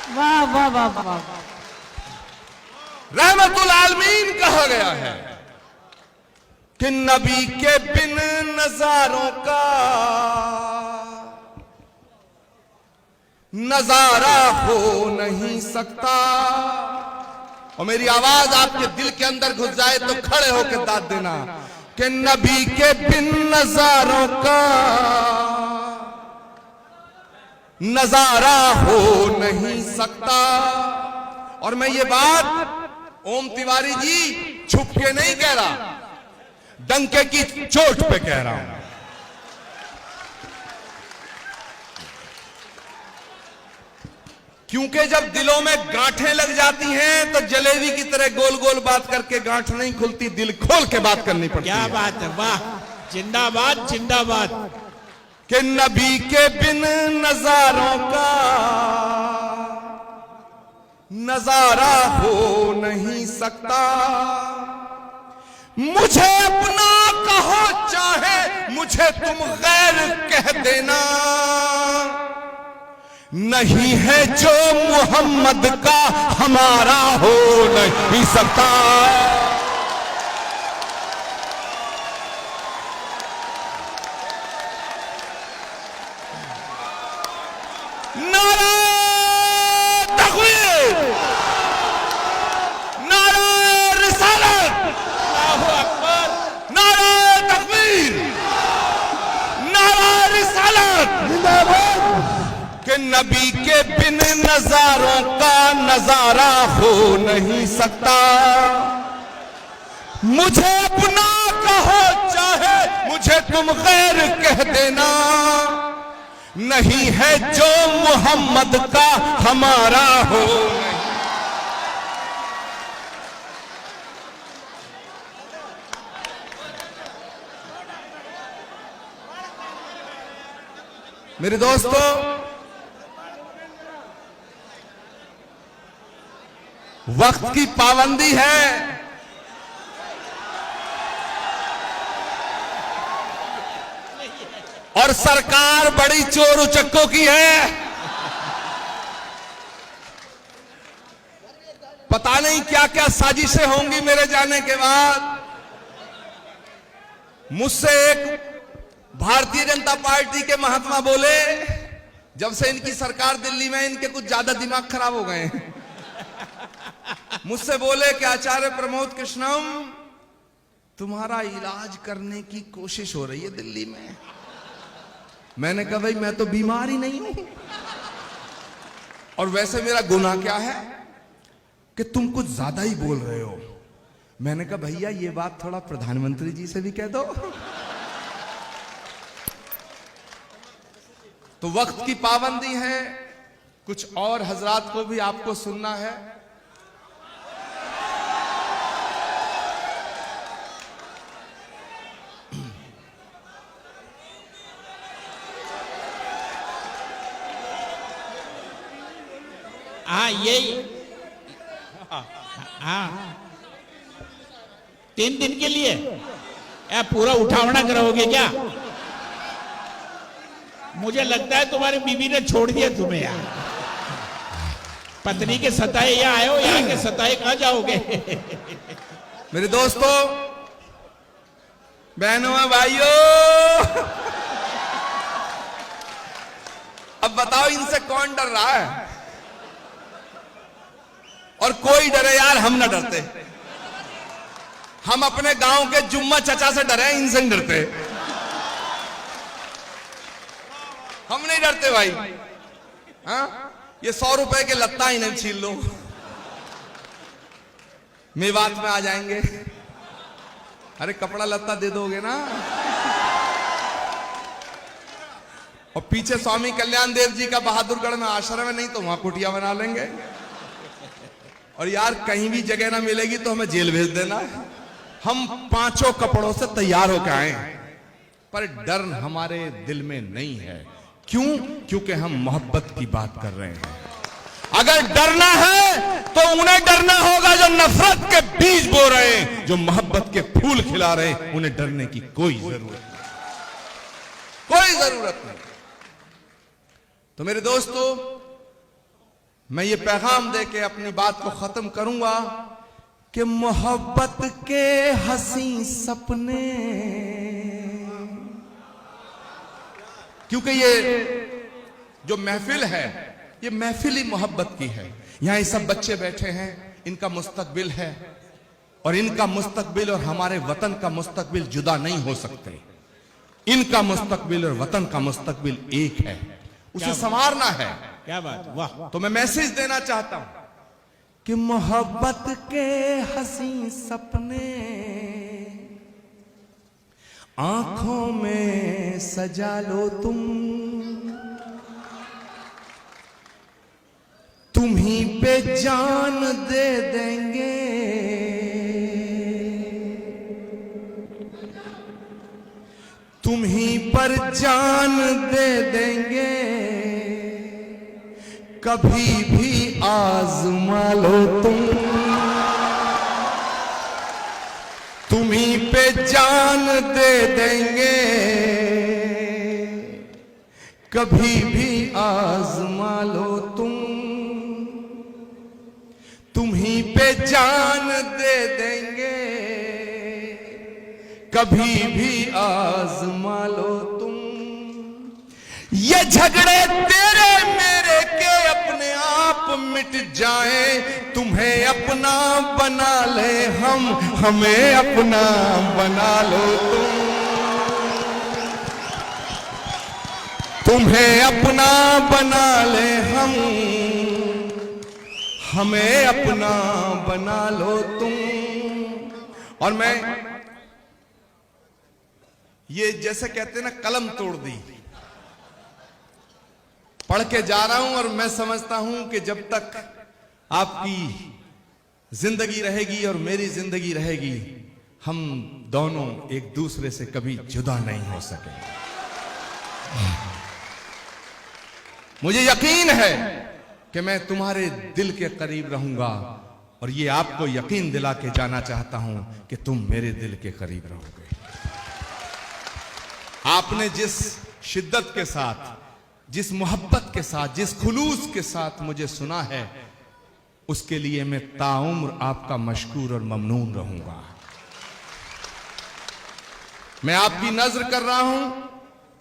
वाह वाह वाह वाह। रहमतुल आलमीन कहा गया है कि नबी के बिन नजारों का नजारा हो नहीं सकता। और मेरी आवाज आपके दिल के अंदर घुस जाए तो खड़े होकर दाद देना कि नबी के बिन नजारों का नजारा हो नहीं सकता। और मैं ये बात ओम तिवारी जी छुप के नहीं कह रहा, डंके की चोट पे कह रहा हूं। क्योंकि जब दिलों में गांठें लग जाती हैं तो जलेबी की तरह गोल गोल बात करके गांठ नहीं खुलती, दिल खोल के बात करनी पड़ती है। क्या बात है, वाह, जिंदाबाद जिंदाबाद। कि नबी के बिन नजारों का नजारा हो नहीं सकता। मुझे अपना कहो चाहे मुझे तुम गैर कह देना, नहीं है जो मोहम्मद का हमारा हो नहीं सकता। नारा तकबीर, नारा रिसालत, अल्लाहु अकबर, नारा तकबीर, नारा रिसालत जिंदाबाद। कि नबी के बिन नजारों का नजारा हो नहीं सकता। मुझे अपना कहो चाहे मुझे तुम गैर कह देना, नहीं है जो मोहम्मद का हमारा हो। मेरे दोस्तों, वक्त की पाबंदी है। और सरकार बड़ी चोर उचक्कों की है। पता नहीं क्या क्या साजिशें होंगी मेरे जाने के बाद। मुझसे एक भारतीय जनता पार्टी के महात्मा बोले, जब से इनकी सरकार दिल्ली में, इनके कुछ ज्यादा दिमाग खराब हो गए हैं। मुझसे बोले कि आचार्य प्रमोद कृष्णम, तुम्हारा इलाज करने की कोशिश हो रही है दिल्ली में। मैंने कहा भाई मैं तो बीमार ही नहीं हूं, और वैसे मेरा गुनाह क्या है कि तुम कुछ ज्यादा ही बोल रहे हो। मैंने कहा भैया ये बात थोड़ा प्रधानमंत्री जी से भी कह दो। तो वक्त की पाबंदी है, कुछ और हजरात को भी आपको सुनना है। हाँ यही, हाँ 3 दिन के लिए पूरा उठावना कराओगे क्या? मुझे लगता है तुम्हारी बीवी ने छोड़ दिया तुम्हें यार। पत्नी के सताए यहाँ आए हो, यहाँ के सताए कहाँ जाओगे? मेरे दोस्तों, बहनों और भाइयों, अब बताओ इनसे कौन डर रहा है? और कोई डरे यार, हम ना डरते। हम अपने गांव के जुम्मा चचा से डरे, इनसे नहीं डरते। हम नहीं डरते भाई। हाँ, ये 100 रुपए के लत्ता ही नहीं छीन लो, मेवात में आ जाएंगे। अरे कपड़ा लत्ता दे दोगे ना। और पीछे स्वामी कल्याण देव जी का बहादुरगढ़ में आश्रम है, नहीं तो वहां कुटिया बना लेंगे। और यार कहीं भी जगह ना मिलेगी तो हमें जेल भेज देना। हम 5 कपड़ों से तैयार होकर आए, पर डर हमारे दिल में नहीं है। क्यों? क्योंकि हम मोहब्बत की बात कर रहे हैं। अगर डरना है तो उन्हें डरना होगा जो नफरत के बीज बो रहे हैं, जो मोहब्बत के फूल खिला रहे हैं। उन्हें डरने की कोई जरूरत नहीं, कोई जरूरत नहीं। तो मेरे दोस्तों, मैं ये पैगाम दे के अपनी बात को खत्म करूंगा कि मोहब्बत के हंसी सपने, क्योंकि ये जो महफिल है ये महफिल ही मोहब्बत की है। यहां ये सब बच्चे बैठे हैं, इनका मुस्तकबिल है और इनका मुस्तकबिल और हमारे वतन का मुस्तकबिल जुदा नहीं हो सकते। इनका मुस्तकबिल और वतन का मुस्तकबिल एक है, उसे संवारना है। क्या बात, वाह। तो मैं मैसेज देना चाहता हूं कि मोहब्बत के हंसी सपने आंखों में सजा लो तुम ही पे जान दे देंगे, तुम ही पर जान दे देंगे, कभी भी आजमा लो तुम ही पे जान दे देंगे, कभी भी आजमा लो तुम ही पे जान दे देंगे, कभी भी आजमा लो तुम। ये झगड़े तेरे मेरे के अपने आप मिट जाए, तुम्हें अपना बना ले हम, हमें अपना बना लो तुम्हें अपना बना ले हम, हमें अपना बना लो तुम। और मैं ये जैसे कहते हैं ना, कलम तोड़ दी, पढ़ के जा रहा हूं और मैं समझता हूं कि जब तक आपकी जिंदगी रहेगी और मेरी जिंदगी रहेगी, हम दोनों एक दूसरे से कभी जुदा नहीं हो सकेंगे। मुझे यकीन है कि मैं तुम्हारे दिल के करीब रहूंगा और ये आपको यकीन दिला के जाना चाहता हूं कि तुम मेरे दिल के करीब रहोगे। आपने जिस शिद्दत के साथ, जिस मोहब्बत के साथ, जिस खुलूस के साथ मुझे सुना है, उसके लिए मैं ताउम्र आपका मशकूर और ममनून रहूंगा। मैं आपकी नजर कर रहा हूं,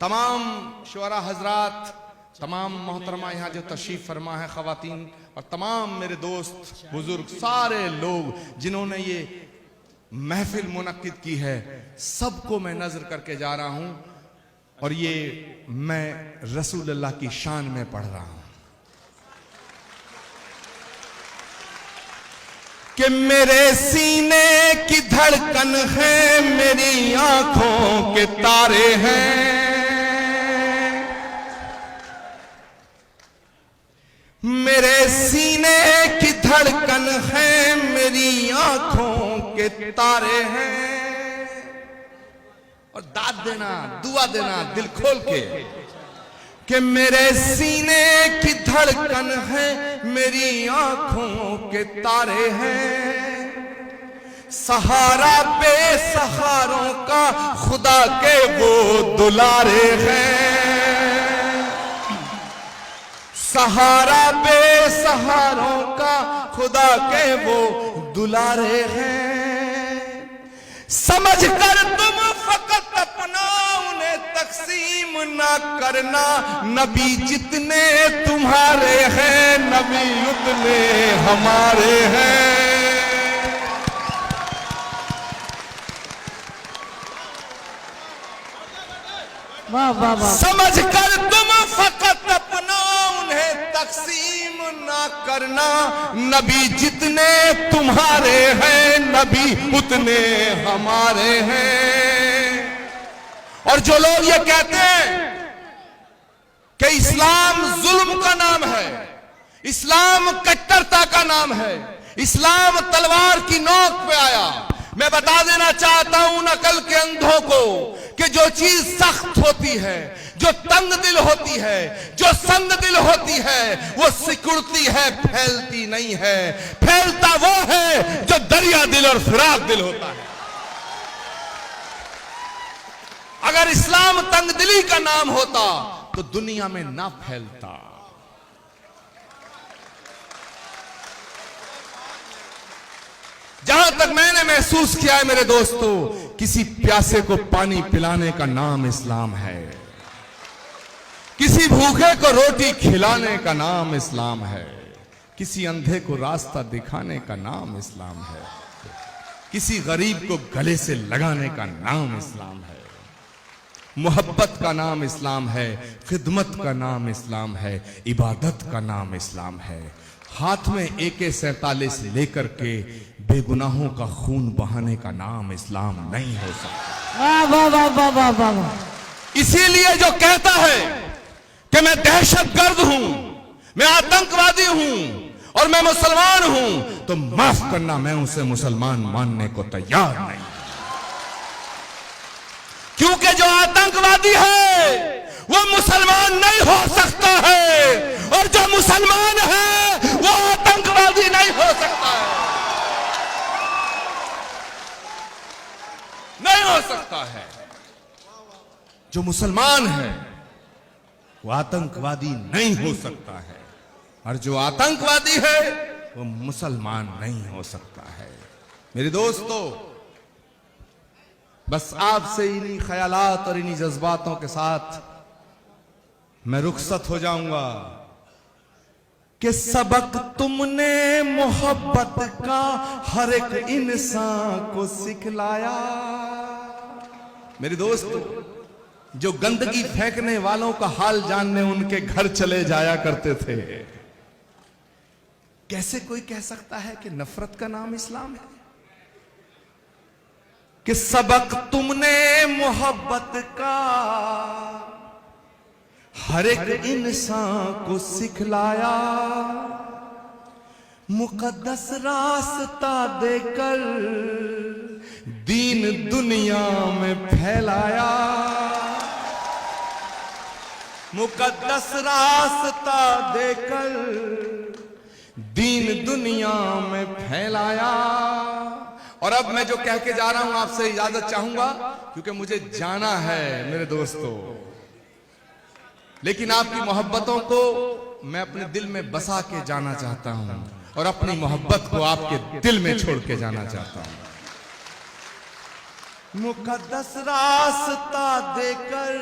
तमाम शुअरा हजरात, तमाम मोहतरमा यहां जो तशरीफ फरमा है, खवातीन और तमाम मेरे दोस्त बुजुर्ग, सारे लोग जिन्होंने ये महफिल मुनक्किद की है, सबको मैं नजर करके जा रहा हूं और ये मैं रसूल अल्लाह की शान में पढ़ रहा हूं कि मेरे सीने की धड़कन है, मेरी आंखों के तारे हैं, मेरे सीने की धड़कन है, मेरी आंखों के तारे हैं। और दाद देना, दुआ देना दिल खोल के कि मेरे सीने की धड़कन है, मेरी आंखों के तारे हैं, सहारा बेसहारों का खुदा के वो दुलारे हैं, सहारा बेसहारों का खुदा के वो दुलारे हैं। समझ कर तुम फकत अपना उन्हें तकसीम ना करना, नबी जितने तुम्हारे हैं, नबी उतने हमारे हैं। वाह वाह वाह। समझ कर तुम फकत अपना उन्हें तकसीम ना करना, नबी जितने तुम्हारे हैं, नबी उतने हमारे हैं। और जो लोग ये कहते हैं कि इस्लाम जुल्म का नाम है, इस्लाम कट्टरता का नाम है, इस्लाम तलवार की नोक पे आया, मैं बता देना चाहता हूं उन अकल के अंधों को कि जो चीज सख्त होती है, जो तंग दिल होती है, जो संग दिल होती है, वो सिकुड़ती है, फैलती नहीं है। फैलता वो है जो दरिया दिल और फिराक दिल होता है। अगर इस्लाम तंग दिली का नाम होता तो दुनिया में ना फैलता। जहां तक मैंने महसूस किया है मेरे दोस्तों, किसी प्यासे को पानी पिलाने का नाम इस्लाम है, किसी भूखे को रोटी खिलाने का नाम इस्लाम है, किसी अंधे को रास्ता दिखाने का नाम इस्लाम है, किसी गरीब को गले से लगाने का नाम इस्लाम है, मोहब्बत का नाम इस्लाम है, खिदमत का नाम इस्लाम है, इबादत का नाम इस्लाम है। हाथ में AK-47 लेकर के बेगुनाहों का खून बहाने का नाम इस्लाम नहीं हो सकता। वाह वाह वाह वाह वाह वाह वाह। इसीलिए जो कहता है कि मैं दहशतगर्द हूं, मैं आतंकवादी हूं और मैं मुसलमान हूं, तो माफ करना, मैं उसे मुसलमान मानने को तैयार नहीं। क्योंकि जो आतंकवादी है वो मुसलमान नहीं हो सकता है, और जो मुसलमान है वो आतंकवादी नहीं हो सकता है, नहीं हो सकता है। जो मुसलमान है वो आतंकवादी नहीं हो सकता है, और जो आतंकवादी है वो मुसलमान नहीं हो सकता है। मेरे दोस्तों, बस आपसे इन्हीं ख्यालात और इन्हीं जज्बातों के साथ मैं रुखसत हो जाऊंगा कि सबक तुमने मोहब्बत का हर एक इंसान को सिखलाया। मेरे दोस्तों, जो गंदगी फेंकने वालों का हाल जानने उनके घर चले जाया करते थे, कैसे कोई कह सकता है कि नफरत का नाम इस्लाम है? कि सबक तुमने मोहब्बत का हर एक इंसान को सिखलाया, मुकद्दस रास्ता देकर दीन दुनिया में फैलाया, मुकद्दस रास्ता देकर दीन दुनिया में फैलाया। और अब मैं जो कह के जा रहा हूं आपसे इजाजत चाहूंगा, क्योंकि मुझे जाना है मेरे दोस्तों। लेकिन आपकी मोहब्बतों को मैं अपने दिल में बसा के जाना चाहता हूं, और अपनी मोहब्बत को आपके दिल में छोड़ के जाना चाहता हूं। मुकद्दस रास्ता देकर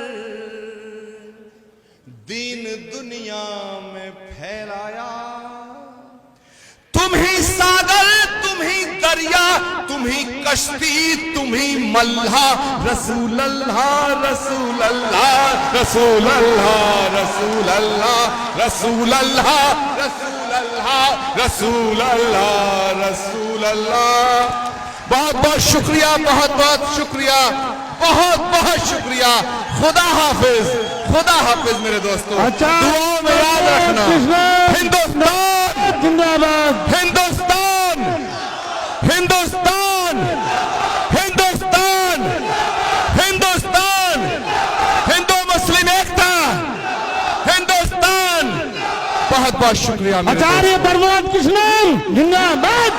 दीन दुनिया में फैलाया, तुम ही सागर, तुम ही दरिया, तुम ही कश्ती, तुम ही मल्हा, रसूल अल्लाह रसूल अल्लाह रसूल अल्लाह रसूल अल्लाह रसूल अल्लाह रसूल अल्लाह रसूल अल्लाह रसूल अल्लाह। बहुत बहुत शुक्रिया, बहुत बहुत शुक्रिया, बहुत बहुत शुक्रिया। खुदा हाफिज, खुदा हाफिज मेरे दोस्तों। दुआओं में याद रखना। हिंदुस्तान जिंदाबाद, हिंदुस्तान हिंदुस्तान हिंदुस्तान हिंदुस्तान, हिंदू मुस्लिम एकता, हिंदुस्तान। बहुत बहुत शुक्रिया। आचार्य प्रमोद कृष्णन जिंदाबाद।